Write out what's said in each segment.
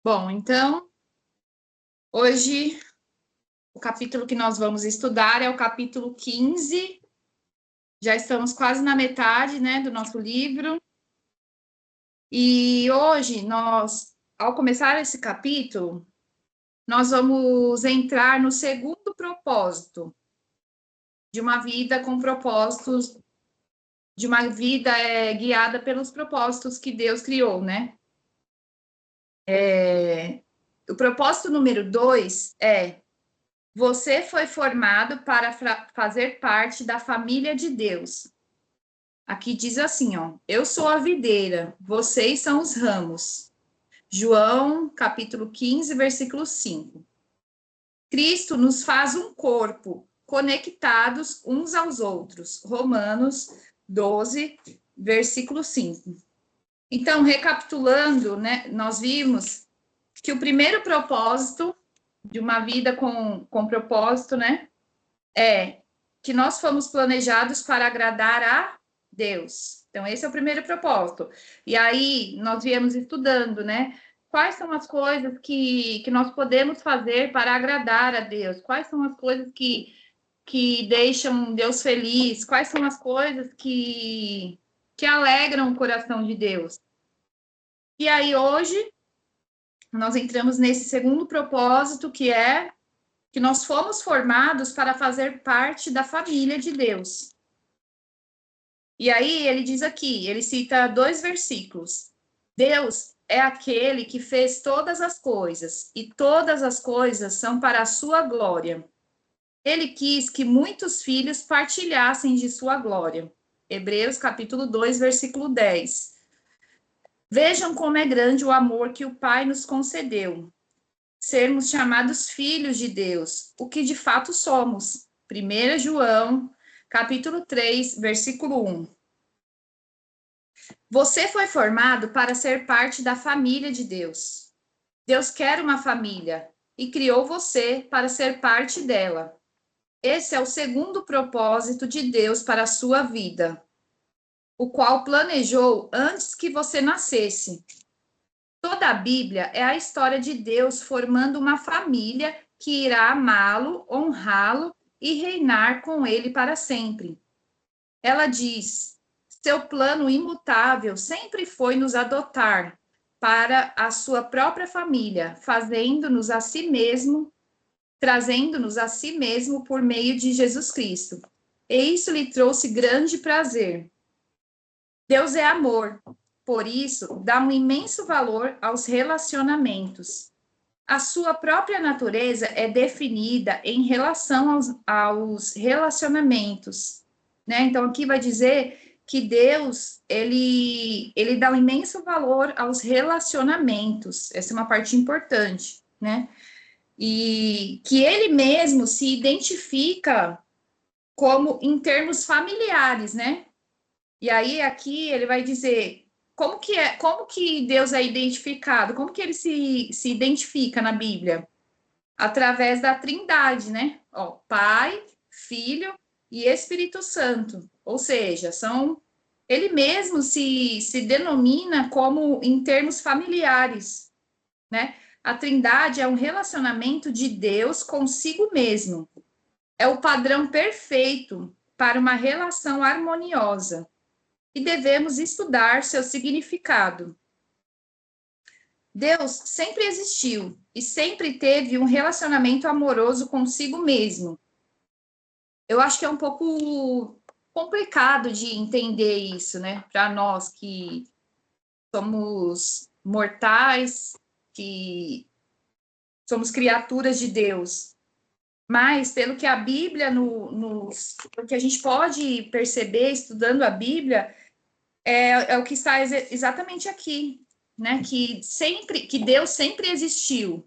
Bom, então, hoje o capítulo que nós vamos estudar é o capítulo 15. Já estamos quase na metade, né, do nosso livro. E hoje ao começar esse capítulo, nós vamos entrar no segundo propósito de uma vida com propósitos, de uma vida guiada pelos propósitos que Deus criou, né? O propósito número 2 é: você foi formado para fazer parte da família de Deus. Aqui diz assim, ó: eu sou a videira, vocês são os ramos. João, capítulo 15, versículo 5. Cristo nos faz um corpo, conectados uns aos outros. Romanos 12, versículo 5. Então, recapitulando, né, nós vimos que o primeiro propósito de uma vida com propósito, né, é que nós fomos planejados para agradar a Deus. Então, esse é o primeiro propósito. E aí, nós viemos estudando, né? Quais são as coisas que nós podemos fazer para agradar a Deus? Quais são as coisas que deixam Deus feliz? Quais são as coisas que alegram o coração de Deus? E aí, hoje, nós entramos nesse segundo propósito, que é que nós fomos formados para fazer parte da família de Deus. E aí ele diz aqui, ele cita 2 versículos. Deus é aquele que fez todas as coisas, e todas as coisas são para a sua glória. Ele quis que muitos filhos partilhassem de sua glória. Hebreus capítulo 2, versículo 10. Vejam como é grande o amor que o Pai nos concedeu, sermos chamados filhos de Deus, o que de fato somos. 1 João, capítulo 3, versículo 1. Você foi formado para ser parte da família de Deus. Deus quer uma família e criou você para ser parte dela. Esse é o segundo propósito de Deus para a sua vida, o qual planejou antes que você nascesse. Toda a Bíblia é a história de Deus formando uma família que irá amá-lo, honrá-lo e reinar com ele para sempre. Ela diz: seu plano imutável sempre foi nos adotar para a sua própria família, fazendo-nos a si mesmo, trazendo-nos a si mesmo por meio de Jesus Cristo. E isso lhe trouxe grande prazer. Deus é amor, por isso dá um imenso valor aos relacionamentos. A sua própria natureza é definida em relação aos relacionamentos, né? Então, aqui vai dizer que Deus, ele dá um imenso valor aos relacionamentos. Essa é uma parte importante, né? E que ele mesmo se identifica como em termos familiares, né? E aí, aqui, ele vai dizer como que Deus é identificado, como que ele se identifica na Bíblia? Através da Trindade, né? Ó, Pai, Filho e Espírito Santo. Ou seja, ele mesmo se denomina como em termos familiares, né? A Trindade é um relacionamento de Deus consigo mesmo. É o padrão perfeito para uma relação harmoniosa. E devemos estudar seu significado. Deus sempre existiu e sempre teve um relacionamento amoroso consigo mesmo. Eu acho que é um pouco complicado de entender isso, né? Para nós que somos mortais, que somos criaturas de Deus. Mas, pelo que a Bíblia, pelo que a gente pode perceber estudando a Bíblia, é o que está exatamente aqui, né? Que Deus sempre existiu,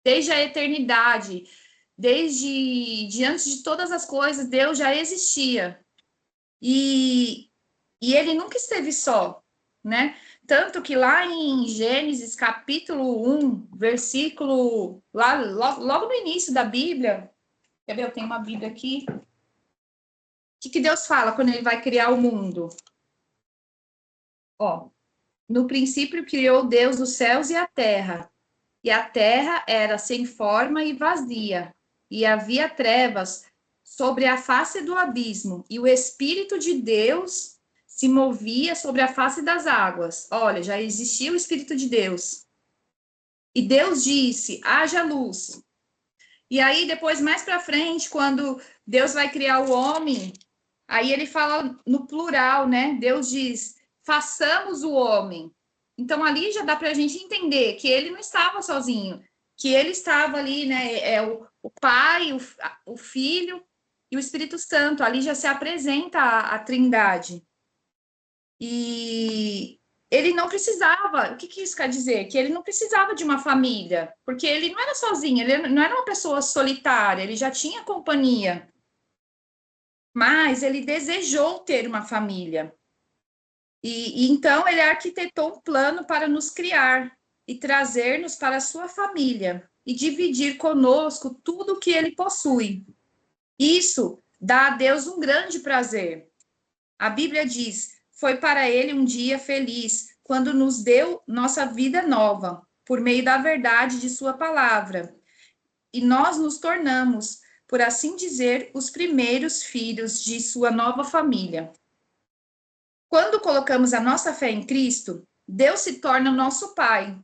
desde a eternidade, desde diante de todas as coisas, Deus já existia. E ele nunca esteve só, né? Tanto que lá em Gênesis, capítulo 1, versículo, logo no início da Bíblia, quer ver? Eu tenho uma Bíblia aqui. O que Deus fala quando ele vai criar o mundo? Ó, no princípio criou Deus os céus e a terra. e a terra era sem forma e vazia, e havia trevas sobre a face do abismo, e o Espírito de Deus se movia sobre a face das águas. Olha, já existia o Espírito de Deus. E Deus disse: haja luz. E aí, depois, mais para frente, quando Deus vai criar o homem, aí ele fala no plural, né? Deus diz: façamos o homem. Então, ali já dá para a gente entender que ele não estava sozinho, que ele estava ali, né? O Pai, o Filho e o Espírito Santo. Ali já se apresenta a Trindade. E ele não precisava. O que isso quer dizer? Que ele não precisava de uma família, porque ele não era sozinho, ele não era uma pessoa solitária, ele já tinha companhia. Mas ele desejou ter uma família. E então ele arquitetou um plano para nos criar e trazer-nos para a sua família e dividir conosco tudo o que ele possui. Isso dá a Deus um grande prazer. A Bíblia diz: foi para ele um dia feliz, quando nos deu nossa vida nova, por meio da verdade de sua palavra. E nós nos tornamos, por assim dizer, os primeiros filhos de sua nova família. Quando colocamos a nossa fé em Cristo, Deus se torna nosso Pai.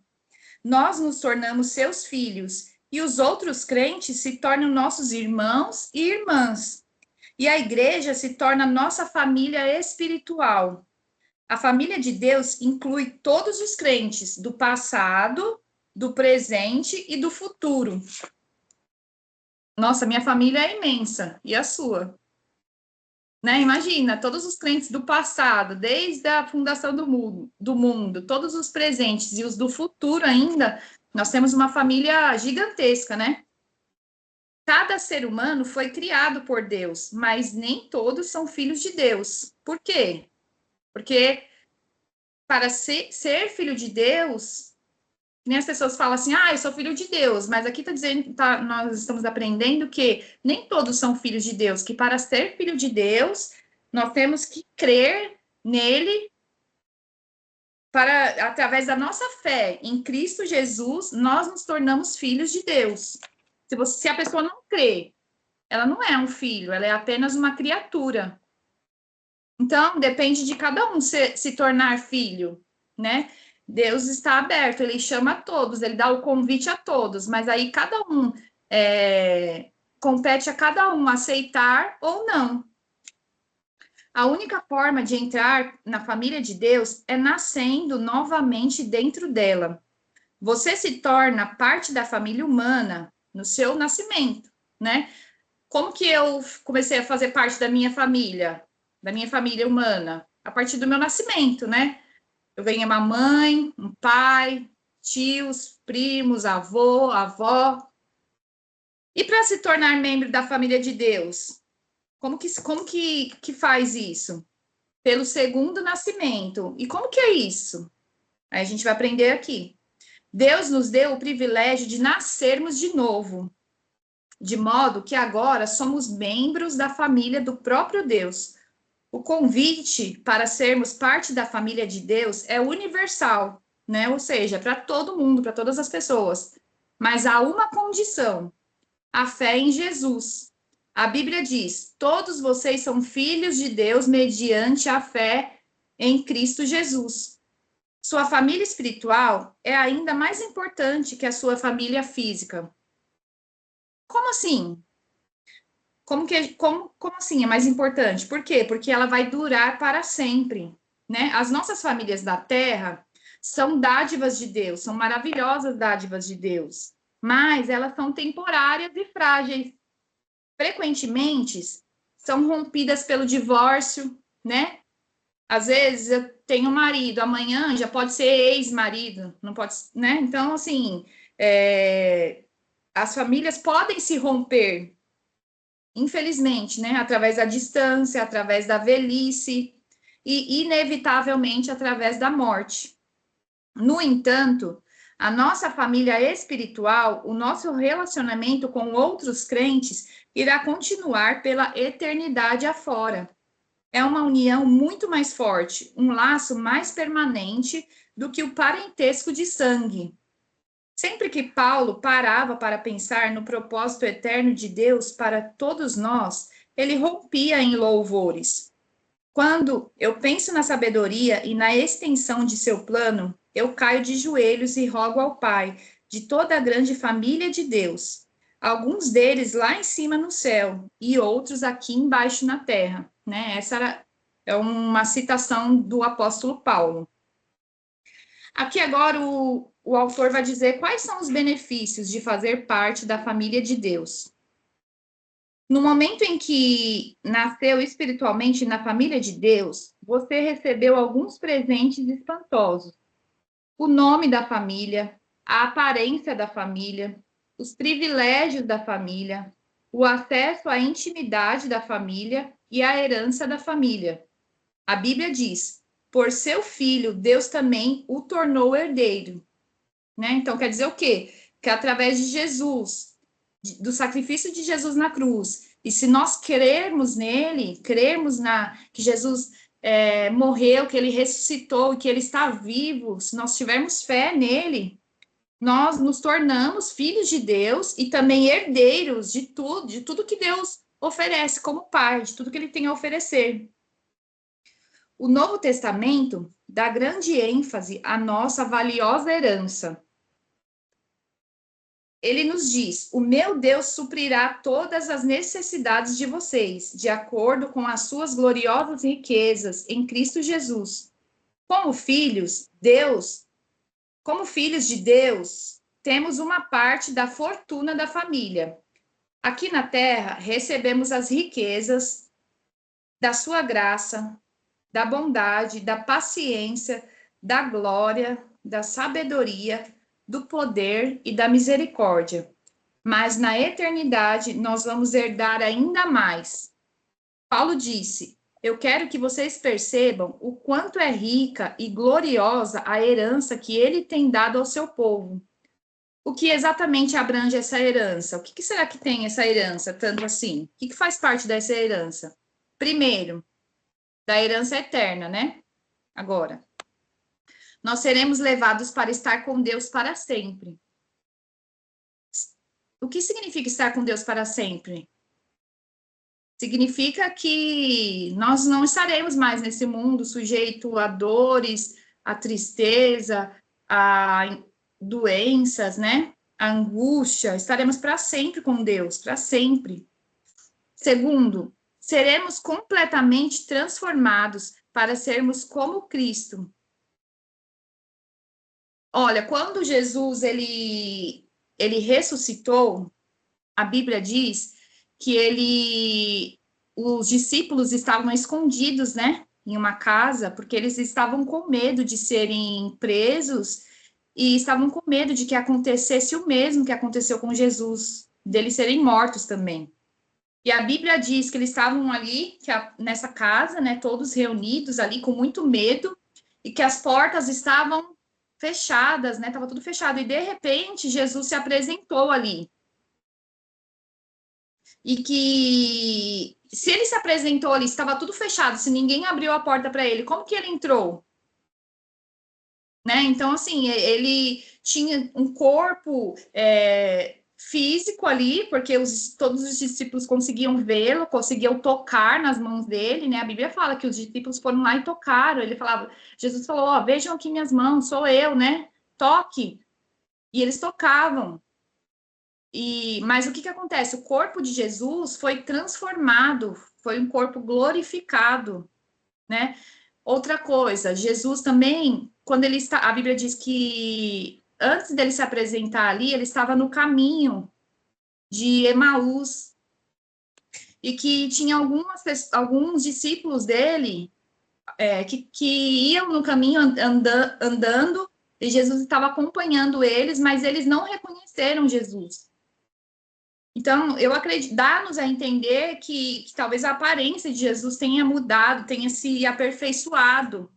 Nós nos tornamos seus filhos, e os outros crentes se tornam nossos irmãos e irmãs. E a igreja se torna nossa família espiritual. A família de Deus inclui todos os crentes, do passado, do presente e do futuro. Nossa, minha família é imensa, e a sua? Né? Imagina, todos os crentes do passado, desde a fundação do mundo, todos os presentes e os do futuro ainda, nós temos uma família gigantesca, né? Cada ser humano foi criado por Deus, mas nem todos são filhos de Deus. Por quê? Porque para ser filho de Deus, nem as pessoas falam assim, eu sou filho de Deus, mas aqui está dizendo, nós estamos aprendendo que nem todos são filhos de Deus, que para ser filho de Deus, nós temos que crer nele para, através da nossa fé em Cristo Jesus, nós nos tornamos filhos de Deus. Se a pessoa não crê, ela não é um filho, ela é apenas uma criatura. Então, depende de cada um se tornar filho, né? Deus está aberto, ele chama a todos, ele dá o convite a todos, mas aí cada um compete a cada um aceitar ou não. A única forma de entrar na família de Deus é nascendo novamente dentro dela. Você se torna parte da família humana no seu nascimento, né? Como que eu comecei a fazer parte da minha família humana? A partir do meu nascimento, né? Eu venho uma mãe, um pai, tios, primos, avô, avó. E para se tornar membro da família de Deus, como que faz isso? Pelo segundo nascimento. E como que é isso? Aí a gente vai aprender aqui. Deus nos deu o privilégio de nascermos de novo, de modo que agora somos membros da família do próprio Deus. O convite para sermos parte da família de Deus é universal, né? Ou seja, para todo mundo, para todas as pessoas. Mas há uma condição: a fé em Jesus. A Bíblia diz: todos vocês são filhos de Deus mediante a fé em Cristo Jesus. Sua família espiritual é ainda mais importante que a sua família física. Como assim? Como assim é mais importante? Por quê? Porque ela vai durar para sempre, né? As nossas famílias da Terra são dádivas de Deus, são maravilhosas dádivas de Deus, mas elas são temporárias e frágeis. Frequentemente são rompidas pelo divórcio, né? Às vezes eu tenho um marido, amanhã já pode ser ex-marido, não pode, né? Então, assim, as famílias podem se romper, infelizmente, né? Através da distância, através da velhice e, inevitavelmente, através da morte. No entanto, a nossa família espiritual, o nosso relacionamento com outros crentes, irá continuar pela eternidade afora. É uma união muito mais forte, um laço mais permanente do que o parentesco de sangue. Sempre que Paulo parava para pensar no propósito eterno de Deus para todos nós, ele rompia em louvores. Quando eu penso na sabedoria e na extensão de seu plano, eu caio de joelhos e rogo ao Pai de toda a grande família de Deus, alguns deles lá em cima no céu e outros aqui embaixo na terra, né? É uma citação do apóstolo Paulo. Aqui agora o autor vai dizer quais são os benefícios de fazer parte da família de Deus. No momento em que nasceu espiritualmente na família de Deus, você recebeu alguns presentes espantosos. O nome da família, a aparência da família, os privilégios da família, o acesso à intimidade da família e a herança da família. A Bíblia diz: por seu filho, Deus também o tornou herdeiro. Né? Então, quer dizer o quê? Que através de Jesus, do sacrifício de Jesus na cruz, e se nós crermos nele, que Jesus morreu, que ele ressuscitou, que ele está vivo, se nós tivermos fé nele, nós nos tornamos filhos de Deus e também herdeiros de tudo que Deus oferece como Pai, de tudo que ele tem a oferecer. O Novo Testamento dá grande ênfase à nossa valiosa herança. Ele nos diz: o meu Deus suprirá todas as necessidades de vocês, de acordo com as suas gloriosas riquezas em Cristo Jesus. Como filhos de Deus, temos uma parte da fortuna da família. Aqui na terra, recebemos as riquezas da sua graça, da bondade, da paciência, da glória, da sabedoria, do poder e da misericórdia. Mas na eternidade nós vamos herdar ainda mais. Paulo disse: eu quero que vocês percebam o quanto é rica e gloriosa a herança que ele tem dado ao seu povo. O que exatamente abrange essa herança? O que será que tem essa herança, tanto assim? O que faz parte dessa herança? Primeiro, da herança eterna, né? Agora, nós seremos levados para estar com Deus para sempre. O que significa estar com Deus para sempre? Significa que nós não estaremos mais nesse mundo sujeito a dores, a tristeza, a doenças, né? A angústia. Estaremos para sempre com Deus, para sempre. Segundo, seremos completamente transformados para sermos como Cristo. Olha, quando Jesus ele ressuscitou, a Bíblia diz que os discípulos estavam escondidos, né, em uma casa, porque eles estavam com medo de serem presos e estavam com medo de que acontecesse o mesmo que aconteceu com Jesus, deles serem mortos também. E a Bíblia diz que eles estavam ali, nessa casa, né, todos reunidos ali com muito medo e que as portas estavam fechadas, né, estava tudo fechado. E de repente Jesus se apresentou ali. E que se ele se apresentou ali, estava tudo fechado, se ninguém abriu a porta para ele, como que ele entrou? Né? Então, assim, ele tinha um corpo físico ali, porque todos os discípulos conseguiam vê-lo, conseguiam tocar nas mãos dele, né? A Bíblia fala que os discípulos foram lá e tocaram. Ele falava, Jesus falou, ó, vejam aqui minhas mãos, sou eu, né? Toque. E eles tocavam. Mas o que acontece? O corpo de Jesus foi transformado, foi um corpo glorificado, né? Outra coisa, Jesus também, quando ele está, a Bíblia diz que antes dele se apresentar ali, ele estava no caminho de Emaús e que tinha alguns discípulos dele que iam no caminho andando e Jesus estava acompanhando eles, mas eles não reconheceram Jesus. Então, eu acredito, dá-nos a entender que talvez a aparência de Jesus tenha mudado, tenha se aperfeiçoado.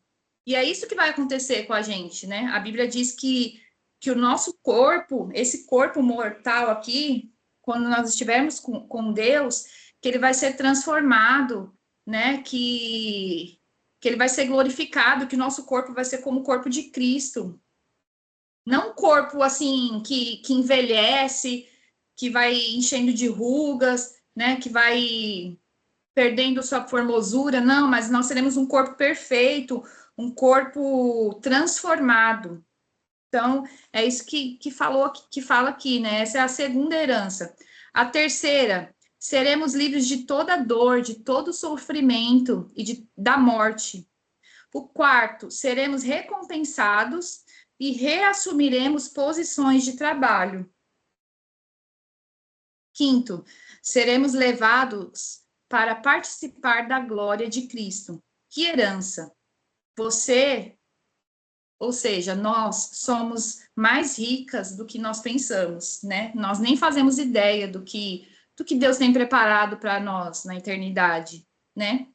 E é isso que vai acontecer com a gente, né? A Bíblia diz que o nosso corpo, esse corpo mortal aqui, quando nós estivermos com Deus, que ele vai ser transformado, né? Que ele vai ser glorificado, que o nosso corpo vai ser como o corpo de Cristo. Não um corpo assim que envelhece, que vai enchendo de rugas, né? Que vai perdendo sua formosura, não, mas nós seremos um corpo perfeito, um corpo transformado. Então, é isso que fala aqui, né? Essa é a segunda herança. A terceira, seremos livres de toda dor, de todo sofrimento e da morte. O quarto, seremos recompensados e reassumiremos posições de trabalho. Quinto, seremos levados para participar da glória de Cristo. Que herança! Você, ou seja, nós somos mais ricas do que nós pensamos, né? Nós nem fazemos ideia do que Deus tem preparado para nós na eternidade, né?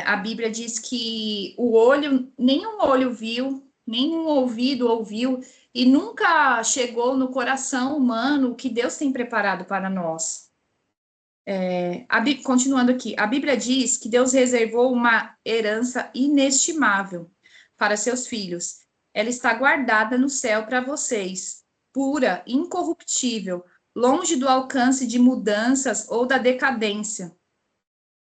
A Bíblia diz que o olho, nenhum olho viu, nenhum ouvido ouviu, e nunca chegou no coração humano o que Deus tem preparado para nós. Continuando aqui, a Bíblia diz que Deus reservou uma herança inestimável para seus filhos. Ela está guardada no céu para vocês, pura, incorruptível, longe do alcance de mudanças ou da decadência.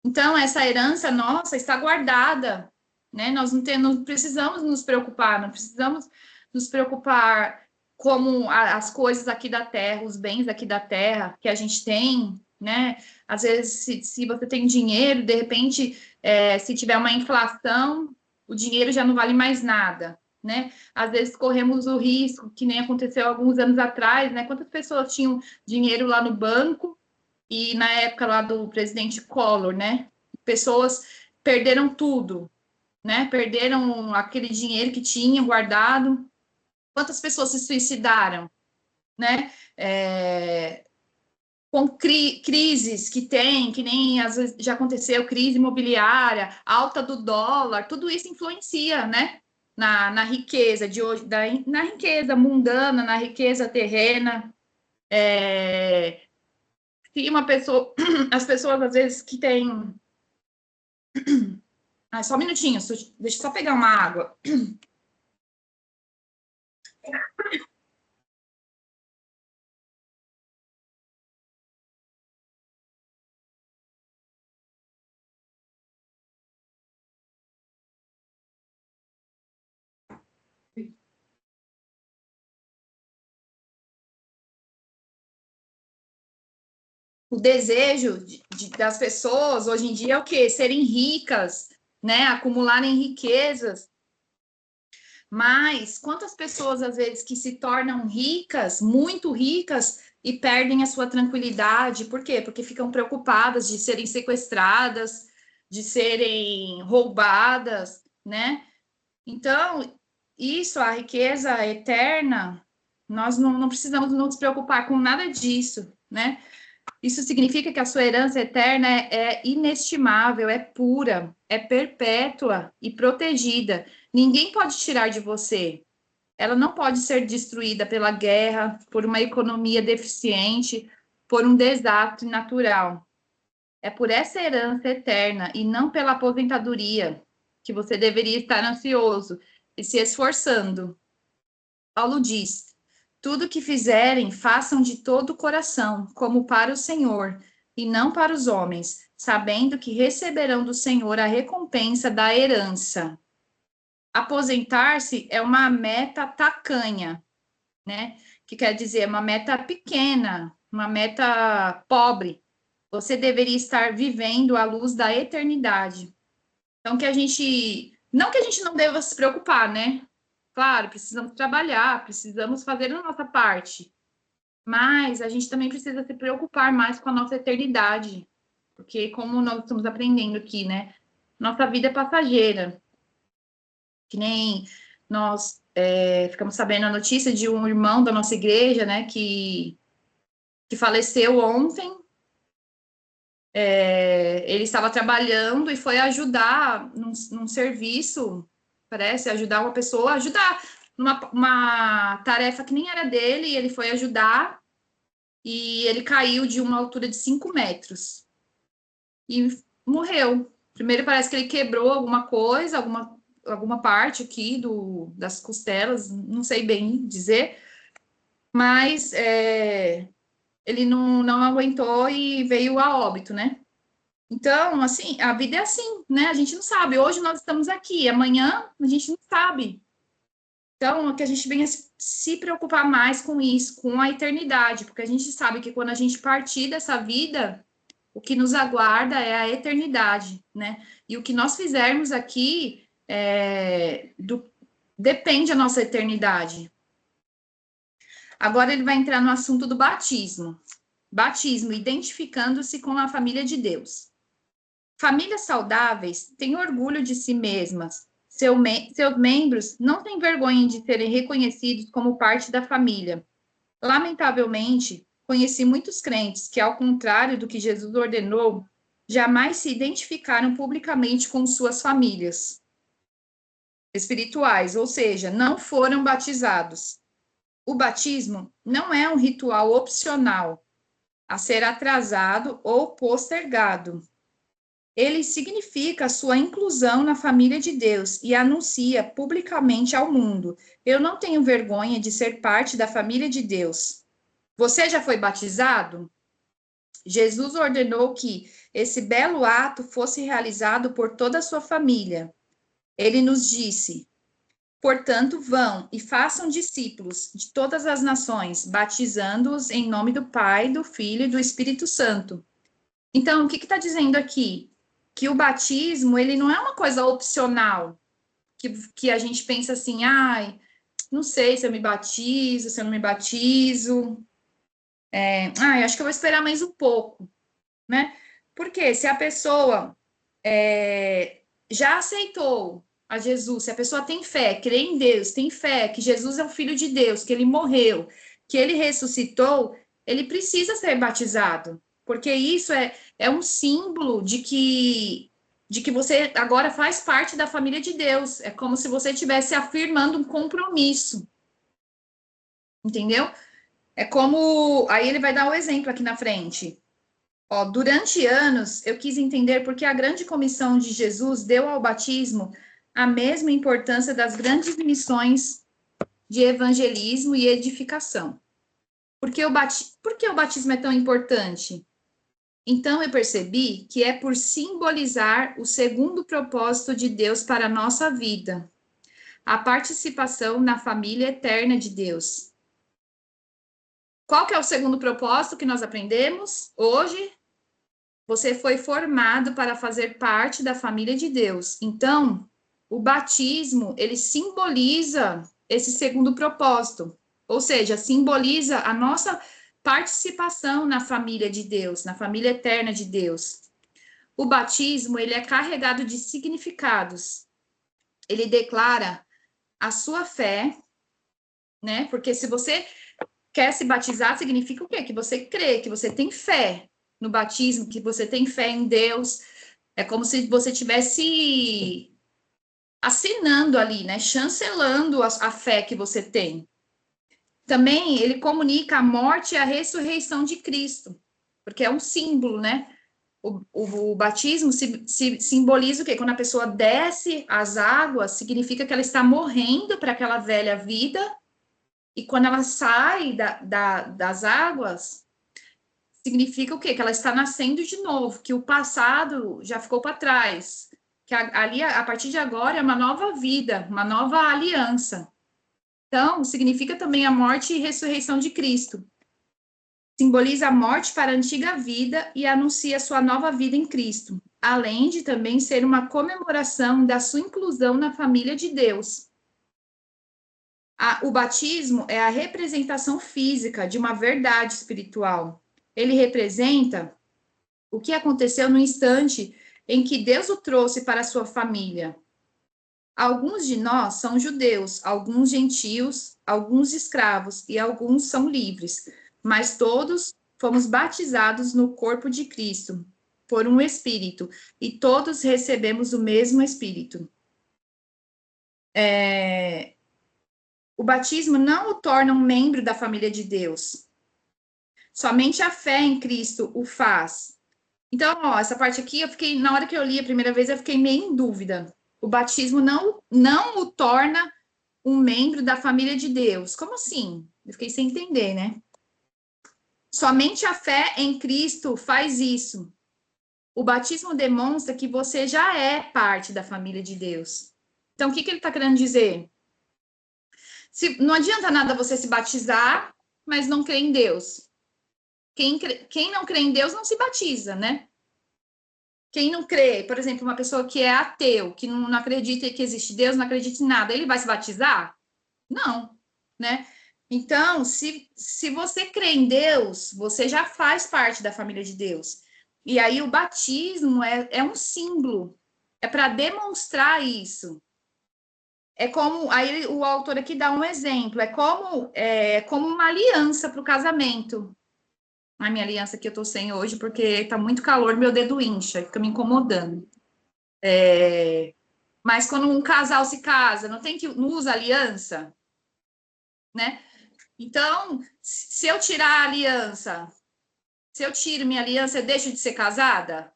Então, essa herança nossa está guardada, né? Nós não precisamos nos preocupar, não precisamos nos preocupar como as coisas aqui da terra, os bens aqui da terra que a gente tem, né? Às vezes, se você tem dinheiro, de repente, se tiver uma inflação, o dinheiro já não vale mais nada, né? Às vezes corremos o risco, que nem aconteceu alguns anos atrás, né? Quantas pessoas tinham dinheiro lá no banco e na época lá do presidente Collor, né? Pessoas perderam tudo, né? Perderam aquele dinheiro que tinham guardado. Quantas pessoas se suicidaram, né? Com crises que tem, que nem às vezes já aconteceu, crise imobiliária, alta do dólar, tudo isso influencia, né? Na riqueza de hoje, na riqueza mundana, na riqueza terrena. Se uma pessoa, as pessoas às vezes que têm. Só um minutinho, deixa eu só pegar uma água. O desejo das pessoas hoje em dia é o quê? Serem ricas, né? Acumularem riquezas. Mas quantas pessoas, às vezes, que se tornam ricas, muito ricas, e perdem a sua tranquilidade? Por quê? Porque ficam preocupadas de serem sequestradas, de serem roubadas, né? Então, isso, a riqueza eterna, nós não precisamos nos preocupar com nada disso, né? Isso significa que a sua herança eterna é inestimável, é pura, é perpétua e protegida. Ninguém pode tirar de você. Ela não pode ser destruída pela guerra, por uma economia deficiente, por um desastre natural. É por essa herança eterna e não pela aposentadoria que você deveria estar ansioso e se esforçando. Paulo diz: tudo que fizerem, façam de todo o coração, como para o Senhor, e não para os homens, sabendo que receberão do Senhor a recompensa da herança. Aposentar-se é uma meta tacanha, né? Que quer dizer uma meta pequena, uma meta pobre. Você deveria estar vivendo à luz da eternidade. Então, não que a gente não deva se preocupar, né? Claro, precisamos trabalhar, precisamos fazer a nossa parte, mas a gente também precisa se preocupar mais com a nossa eternidade, porque como nós estamos aprendendo aqui, né? Nossa vida é passageira, que nem nós ficamos sabendo a notícia de um irmão da nossa igreja, né, que faleceu ontem. Ele estava trabalhando e foi ajudar num serviço, parece, ajudar uma pessoa, ajudar uma tarefa que nem era dele, e ele foi ajudar, e ele caiu de uma altura de 5 metros e morreu. Primeiro parece que ele quebrou alguma coisa, alguma parte aqui das costelas, não sei bem dizer, mas ele não aguentou e veio a óbito, né? Então, assim, a vida é assim, né? A gente não sabe. Hoje nós estamos aqui, amanhã a gente não sabe. Então, que a gente venha se preocupar mais com isso, com a eternidade, porque a gente sabe que quando a gente partir dessa vida, o que nos aguarda é a eternidade, né? E o que nós fizermos aqui depende da nossa eternidade. Agora ele vai entrar no assunto do batismo. Batismo, identificando-se com a família de Deus. Famílias saudáveis têm orgulho de si mesmas. Seus membros não têm vergonha de serem reconhecidos como parte da família. Lamentavelmente, conheci muitos crentes que, ao contrário do que Jesus ordenou, jamais se identificaram publicamente com suas famílias espirituais, ou seja, não foram batizados. O batismo não é um ritual opcional a ser atrasado ou postergado. Ele significa a sua inclusão na família de Deus e anuncia publicamente ao mundo: eu não tenho vergonha de ser parte da família de Deus. Você já foi batizado? Jesus ordenou que esse belo ato fosse realizado por toda a sua família. Ele nos disse: portanto, vão e façam discípulos de todas as nações, batizando-os em nome do Pai, do Filho e do Espírito Santo. Então, o que está dizendo aqui? Que o batismo, ele não é uma coisa opcional, que a gente pensa assim, ai, não sei se eu me batizo, se eu não me batizo, acho que eu vou esperar mais um pouco, né? Porque se a pessoa já aceitou a Jesus, se a pessoa tem fé, crê em Deus, tem fé que Jesus é o Filho de Deus, que ele morreu, que ele ressuscitou, ele precisa ser batizado, porque isso é um símbolo de que você agora faz parte da família de Deus. É como se você estivesse afirmando um compromisso. Entendeu? É como. Aí ele vai dar o exemplo aqui na frente. Ó, durante anos, eu quis entender por que a grande comissão de Jesus deu ao batismo a mesma importância das grandes missões de evangelismo e edificação. Por que o batismo é tão importante? Então eu percebi que é por simbolizar o segundo propósito de Deus para a nossa vida, a participação na família eterna de Deus. Qual que é o segundo propósito que nós aprendemos hoje? Você foi formado para fazer parte da família de Deus. Então, o batismo, ele simboliza esse segundo propósito, ou seja, simboliza a nossa participação na família de Deus, na família eterna de Deus. O batismo, ele é carregado de significados. Ele declara a sua fé, né? Porque se você quer se batizar, significa o quê? Que você crê, que você tem fé no batismo, que você tem fé em Deus. É como se você tivesse assinando ali, né? Chancelando a fé que você tem. Também ele comunica a morte e a ressurreição de Cristo, porque é um símbolo, né? O batismo simboliza o quê? Quando a pessoa desce as águas, significa que ela está morrendo para aquela velha vida, e quando ela sai das águas, significa o quê? Que ela está nascendo de novo, que o passado já ficou para trás, que ali, a partir de agora, é uma nova vida, uma nova aliança. Então, significa também a morte e ressurreição de Cristo. Simboliza a morte para a antiga vida e anuncia sua nova vida em Cristo, além de também ser uma comemoração da sua inclusão na família de Deus. O batismo é a representação física de uma verdade espiritual. Ele representa o que aconteceu no instante em que Deus o trouxe para a sua família. Alguns de nós são judeus, alguns gentios, alguns escravos e alguns são livres, mas todos fomos batizados no corpo de Cristo, por um Espírito, e todos recebemos o mesmo Espírito. O batismo não o torna um membro da família de Deus. Somente a fé em Cristo o faz. Então, ó, essa parte aqui, na hora que eu li a primeira vez, eu fiquei meio em dúvida. o batismo não o torna um membro da família de Deus. Como assim? Eu fiquei sem entender, né? Somente a fé em Cristo faz isso. O batismo demonstra que você já é parte da família de Deus. Então, o que ele está querendo dizer? Não adianta nada você se batizar, mas não crer em Deus. Quem não crê em Deus não se batiza, né? Quem não crê, por exemplo, uma pessoa que é ateu, que não acredita que existe Deus, não acredita em nada, ele vai se batizar? Não, né? Então, se você crê em Deus, você já faz parte da família de Deus. E aí o batismo é um símbolo, é para demonstrar isso. É como, aí o autor aqui dá um exemplo, é como uma aliança para o casamento. A minha aliança que eu tô sem hoje, porque tá muito calor, meu dedo incha, fica me incomodando. Mas quando um casal se casa, não usa aliança, né? Então, se eu tirar a aliança, se eu tiro minha aliança, eu deixo de ser casada?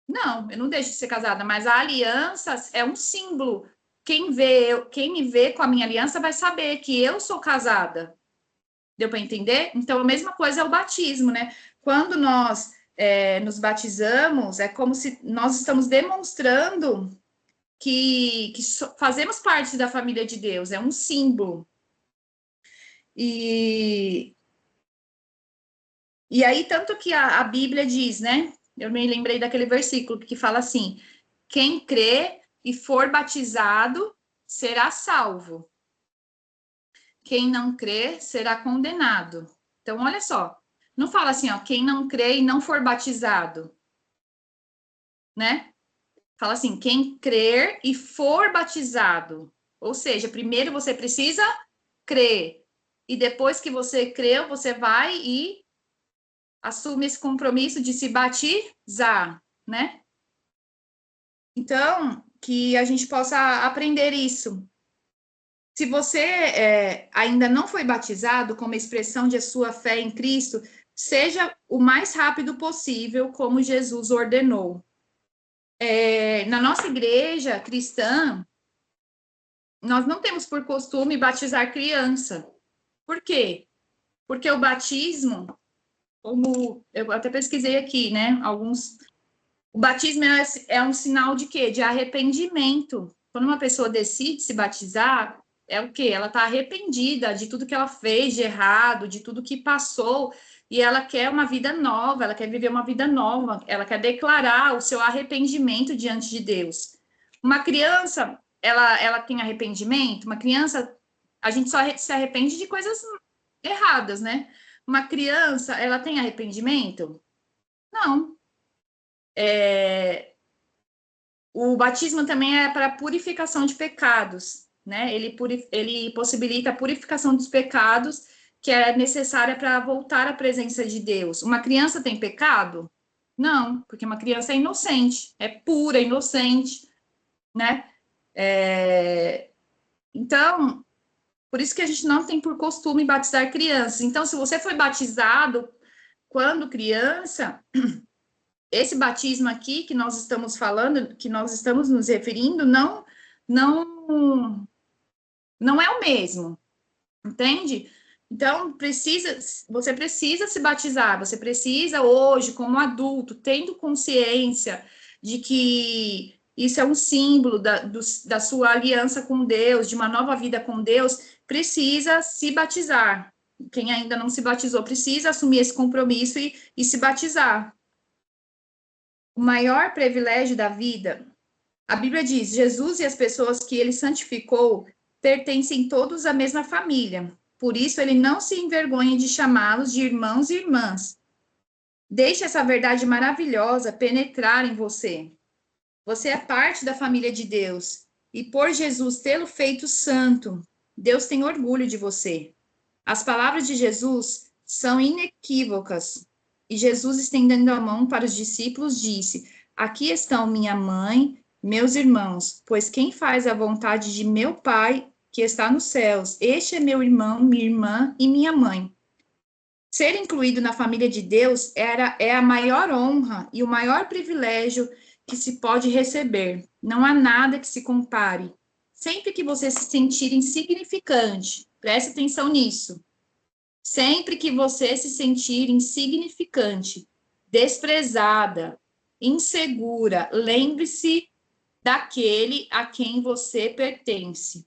Não, eu não deixo de ser casada, mas a aliança é um símbolo. Quem me vê com a minha aliança vai saber que eu sou casada. Deu para entender? Então, a mesma coisa é o batismo, né? Quando nós nos batizamos, é como se nós estamos demonstrando que fazemos parte da família de Deus, é um símbolo. E, e aí, tanto que a Bíblia diz, né? Eu me lembrei daquele versículo que fala assim: quem crê e for batizado será salvo. Quem não crê será condenado. Então, olha só, não fala assim, ó, quem não crê e não for batizado, né? Fala assim, quem crer e for batizado. Ou seja, primeiro você precisa crer. E depois que você creu, você vai e assume esse compromisso de se batizar, né? Então, que a gente possa aprender isso. Se você ainda não foi batizado, como expressão de sua fé em Cristo, seja o mais rápido possível, como Jesus ordenou. Na nossa igreja cristã, nós não temos por costume batizar criança. Por quê? Porque o batismo, como eu até pesquisei aqui, né? O batismo é um sinal de quê? De arrependimento. Quando uma pessoa decide se batizar, é o quê? Ela está arrependida de tudo que ela fez de errado, de tudo que passou, e ela quer uma vida nova, ela quer viver uma vida nova, ela quer declarar o seu arrependimento diante de Deus. Uma criança, ela tem arrependimento? Uma criança, a gente só se arrepende de coisas erradas, né? Uma criança, ela tem arrependimento? Não. O batismo também é para purificação de pecados, né? Ele possibilita a purificação dos pecados que é necessária para voltar à presença de Deus. Uma criança tem pecado? Não, porque uma criança é inocente, é pura, inocente, né? Então, por isso que a gente não tem por costume batizar crianças. Então, se você foi batizado quando criança, esse batismo aqui que nós estamos falando, que nós estamos nos referindo, não, não é o mesmo, entende? Então, você precisa se batizar, você precisa hoje, como adulto, tendo consciência de que isso é um símbolo da sua aliança com Deus, de uma nova vida com Deus, precisa se batizar. Quem ainda não se batizou precisa assumir esse compromisso e se batizar. O maior privilégio da vida, a Bíblia diz, Jesus e as pessoas que ele santificou pertencem todos à mesma família. Por isso, ele não se envergonha de chamá-los de irmãos e irmãs. Deixe essa verdade maravilhosa penetrar em você. Você é parte da família de Deus. E por Jesus tê-lo feito santo, Deus tem orgulho de você. As palavras de Jesus são inequívocas. E Jesus, estendendo a mão para os discípulos, disse: aqui estão minha mãe, meus irmãos, pois quem faz a vontade de meu Pai, que está nos céus, este é meu irmão, minha irmã e minha mãe. Ser incluído na família de Deus é a maior honra e o maior privilégio que se pode receber. Não há nada que se compare. Sempre que você se sentir insignificante, preste atenção nisso. Sempre que você se sentir insignificante, desprezada, insegura, lembre-se daquele a quem você pertence.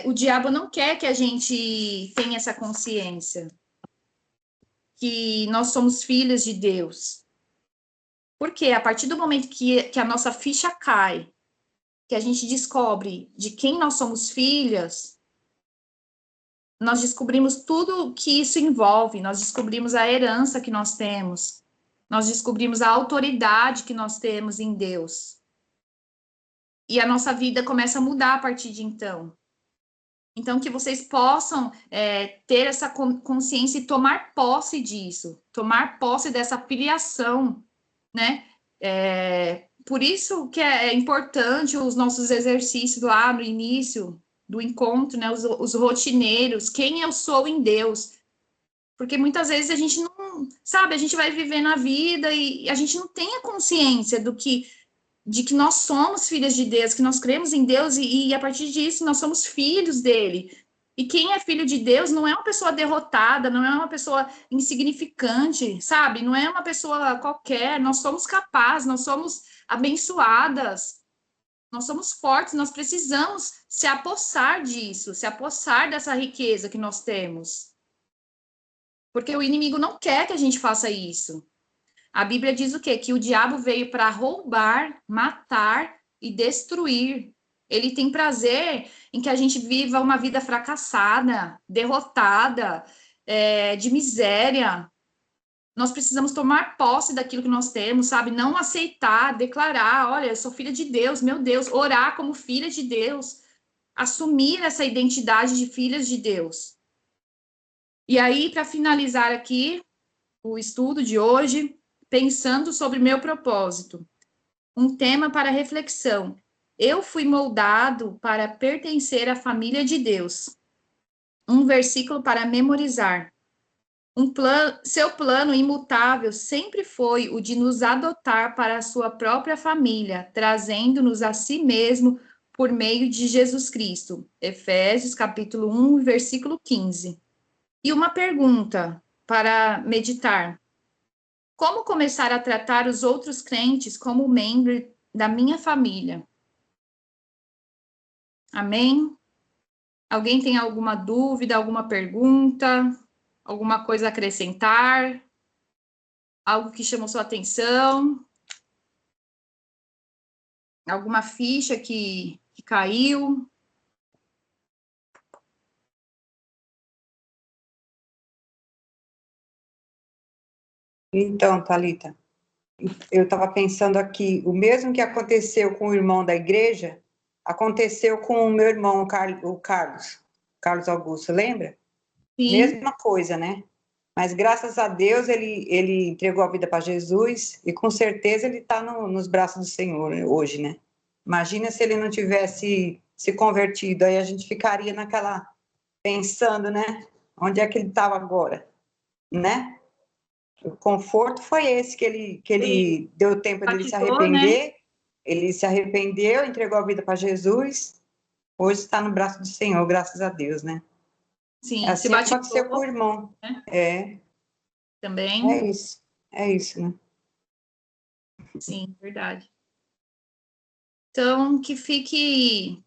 O diabo não quer que a gente tenha essa consciência, que nós somos filhas de Deus. Porque a partir do momento que a nossa ficha cai, que a gente descobre de quem nós somos filhas, nós descobrimos tudo que isso envolve, nós descobrimos a herança que nós temos, nós descobrimos a autoridade que nós temos em Deus. E a nossa vida começa a mudar a partir de então. Então, que vocês possam ter essa consciência e tomar posse disso, tomar posse dessa filiação, né? Por isso que é importante os nossos exercícios lá no início do encontro, né? Os rotineiros, quem eu sou em Deus. Porque muitas vezes a gente não, sabe, a gente vai vivendo a vida e a gente não tem a consciência de que nós somos filhas de Deus, que nós cremos em Deus e a partir disso nós somos filhos dele. E quem é filho de Deus não é uma pessoa derrotada, não é uma pessoa insignificante, sabe? Não é uma pessoa qualquer. Nós somos capazes, nós somos abençoadas, nós somos fortes, nós precisamos se apossar disso, se apossar dessa riqueza que nós temos. Porque o inimigo não quer que a gente faça isso. A Bíblia diz o quê? Que o diabo veio para roubar, matar e destruir. Ele tem prazer em que a gente viva uma vida fracassada, derrotada, de miséria. Nós precisamos tomar posse daquilo que nós temos, sabe? Não aceitar, declarar, olha, eu sou filha de Deus, meu Deus, orar como filha de Deus, assumir essa identidade de filhas de Deus. E aí, para finalizar aqui o estudo de hoje, pensando sobre meu propósito, um tema para reflexão. Eu fui moldado para pertencer à família de Deus. Um versículo para memorizar. Seu plano imutável sempre foi o de nos adotar para a sua própria família, trazendo-nos a si mesmo por meio de Jesus Cristo. Efésios, capítulo 1, versículo 15. E uma pergunta para meditar. Como começar a tratar os outros crentes como membro da minha família? Amém? Alguém tem alguma dúvida, alguma pergunta, alguma coisa a acrescentar? Algo que chamou sua atenção? Alguma ficha que caiu? Então, Thalita, eu estava pensando aqui, o mesmo que aconteceu com o irmão da igreja, aconteceu com o meu irmão, o Carlos Augusto, lembra? Sim. Mesma coisa, né? Mas graças a Deus ele entregou a vida para Jesus e com certeza ele está nos braços do Senhor hoje, né? Imagina se ele não tivesse se convertido, aí a gente ficaria naquela, pensando, né? Onde é que ele estava agora, né? O conforto foi esse, que ele deu tempo dele se Batizou, né? arrepender, ele se arrependeu, entregou a vida para Jesus, hoje está no braço do Senhor, graças a Deus, né? Sim, Assim aconteceu com o irmão. Né? Também. É isso, né? Sim, verdade. Então, que fique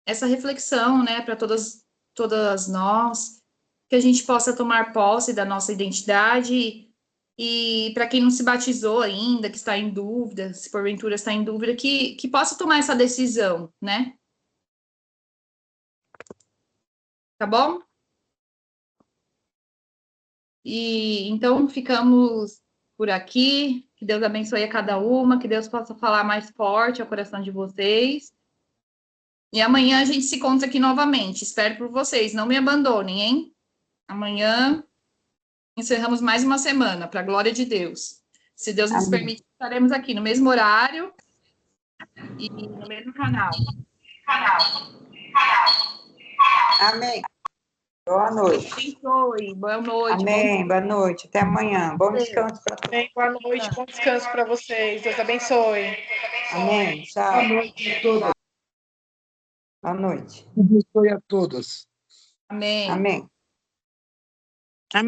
essa reflexão, né, para todas nós, que a gente possa tomar posse da nossa identidade e para quem não se batizou ainda, que está em dúvida, se porventura está em dúvida, que possa tomar essa decisão, né? Tá bom? E então ficamos por aqui. Que Deus abençoe a cada uma, que Deus possa falar mais forte ao coração de vocês. E amanhã a gente se encontra aqui novamente. Espero por vocês. Não me abandonem, hein? Amanhã encerramos mais uma semana, para a glória de Deus. Se Deus nos permitir, estaremos aqui no mesmo horário e no mesmo canal. Amém. Boa noite. Abençoe. Boa noite. Amém. Boa noite. Até amanhã. Bom descanso para todos. Amém. Boa noite, bom descanso para vocês. Deus abençoe. Amém. Tchau. Boa noite a todos. Boa noite. Abençoe a todos. Amém. Amém.